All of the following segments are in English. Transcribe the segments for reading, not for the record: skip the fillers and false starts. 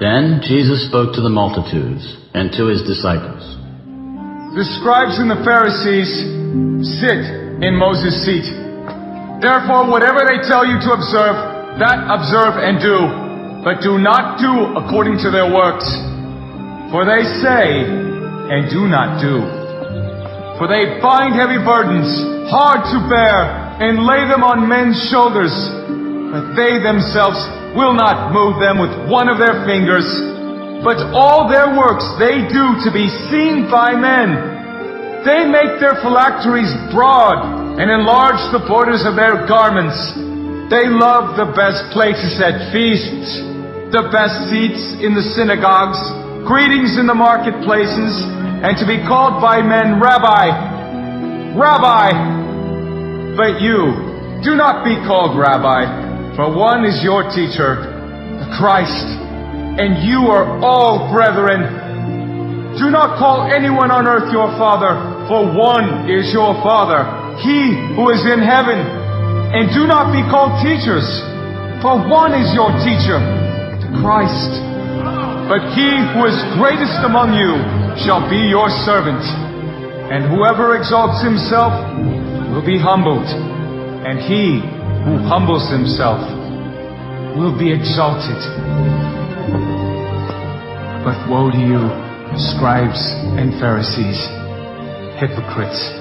Then Jesus spoke to the multitudes and to his disciples. The scribes and the Pharisees sit in Moses' seat. Therefore, whatever they tell you to observe, that observe and do, but do not do according to their works. For they say and do not do. For they bind heavy burdens, hard to bear, and lay them on men's shoulders, but they themselves will not move them with one of their fingers. But all their works they do to be seen by men. They make their phylacteries broad and enlarge the borders of their garments. They love the best places at feasts, the best seats in the synagogues, greetings in the marketplaces, and to be called by men, Rabbi, Rabbi. But you, do not be called Rabbi, for one is your teacher, the Christ, and you are all brethren. Do not call anyone on earth your father, for one is your Father, he who is in heaven. And do not be called teachers, for one is your teacher, the Christ. But he who is greatest among you shall be your servant. And whoever exalts himself will be humbled, and he who humbles himself will be exalted. But woe to you, scribes and Pharisees, hypocrites,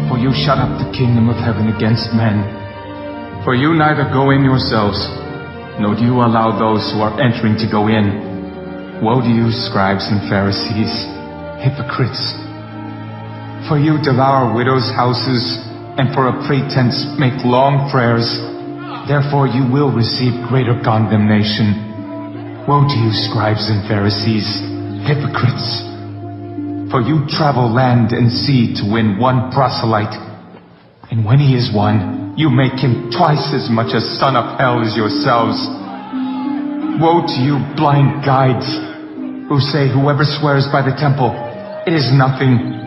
for you shut up the kingdom of heaven against men. For you neither go in yourselves, nor do you allow those who are entering to go in. Woe to you, scribes and Pharisees, hypocrites! For you devour widows' houses, and for a pretense make long prayers. Therefore you will receive greater condemnation. Woe to you, scribes and Pharisees, hypocrites! For you travel land and sea to win one proselyte, and when he is won, you make him twice as much a son of hell as yourselves. Woe to you, blind guides, who say whoever swears by the temple, it is nothing.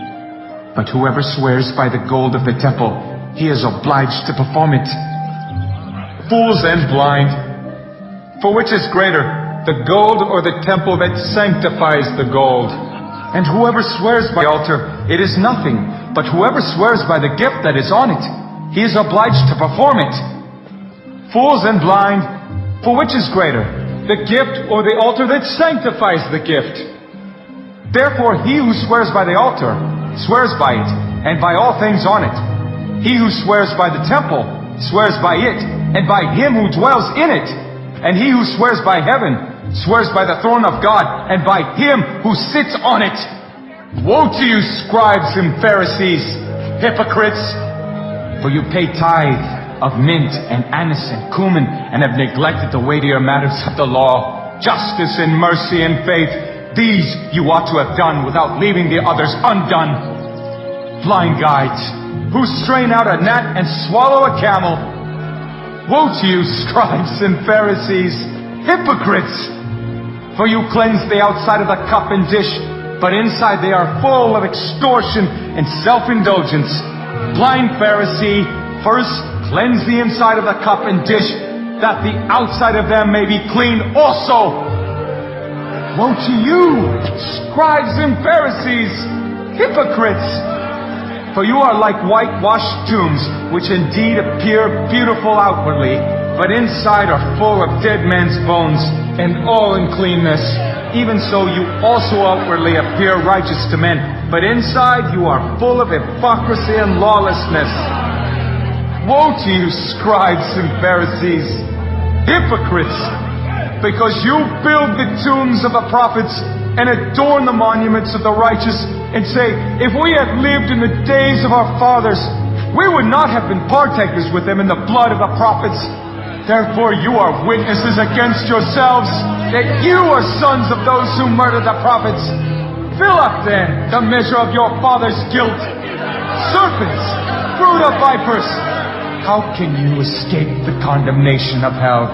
But whoever swears by the gold of the temple, he is obliged to perform it. Fools and blind! For which is greater, the gold or the temple that sanctifies the gold? And whoever swears by the altar, it is nothing. But whoever swears by the gift that is on it, he is obliged to perform it. Fools and blind! For which is greater, the gift or the altar that sanctifies the gift? Therefore he who swears by the altar swears by it, and by all things on it. He who swears by the temple swears by it, and by him who dwells in it. And he who swears by heaven swears by the throne of God, and by him who sits on it. Woe to you, scribes and Pharisees, hypocrites! For you pay tithe of mint and anise and cumin, and have neglected the weightier matters of the law, justice and mercy and faith. These you ought to have done without leaving the others undone. Blind guides, who strain out a gnat and swallow a camel. Woe to you, scribes and Pharisees, hypocrites! For you cleanse the outside of the cup and dish, but inside they are full of extortion and self-indulgence. Blind Pharisee, first cleanse the inside of the cup and dish, that the outside of them may be clean also. Woe to you, scribes and Pharisees, hypocrites! For you are like whitewashed tombs, which indeed appear beautiful outwardly, but inside are full of dead men's bones and all uncleanness. Even so you also outwardly appear righteous to men, but inside you are full of hypocrisy and lawlessness. Woe to you, scribes and Pharisees, hypocrites! Because you build the tombs of the prophets and adorn the monuments of the righteous, and say, if we had lived in the days of our fathers, we would not have been partakers with them in the blood of the prophets. Therefore you are witnesses against yourselves that you are sons of those who murdered the prophets. Fill up then the measure of your father's guilt. Serpents, brood of vipers, how can you escape the condemnation of hell?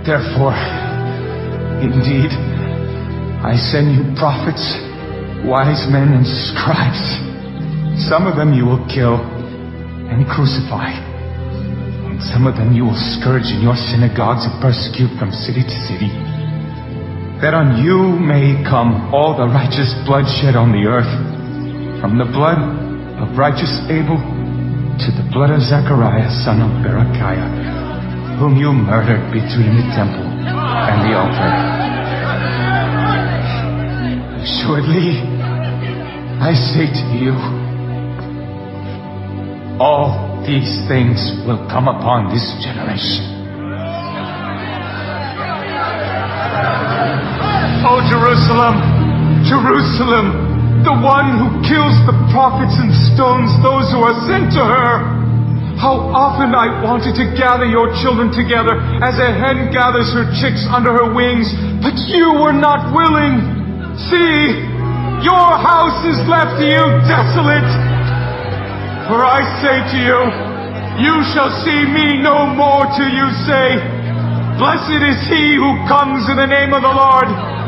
Therefore, indeed, I send you prophets, wise men, and scribes. Some of them you will kill and crucify, and some of them you will scourge in your synagogues and persecute from city to city, that on you may come all the righteous blood shed on the earth, from the blood of righteous Abel to the blood of Zechariah, son of Berechiah, whom you murdered between the temple and the altar. Assuredly, I say to you, all these things will come upon this generation. O Jerusalem, Jerusalem, the one who kills the prophets and stones those who are sent to her. How often I wanted to gather your children together as a hen gathers her chicks under her wings, but you were not willing. See, your house is left to you desolate. For I say to you, you shall see me no more till you say, Blessed is he who comes in the name of the Lord.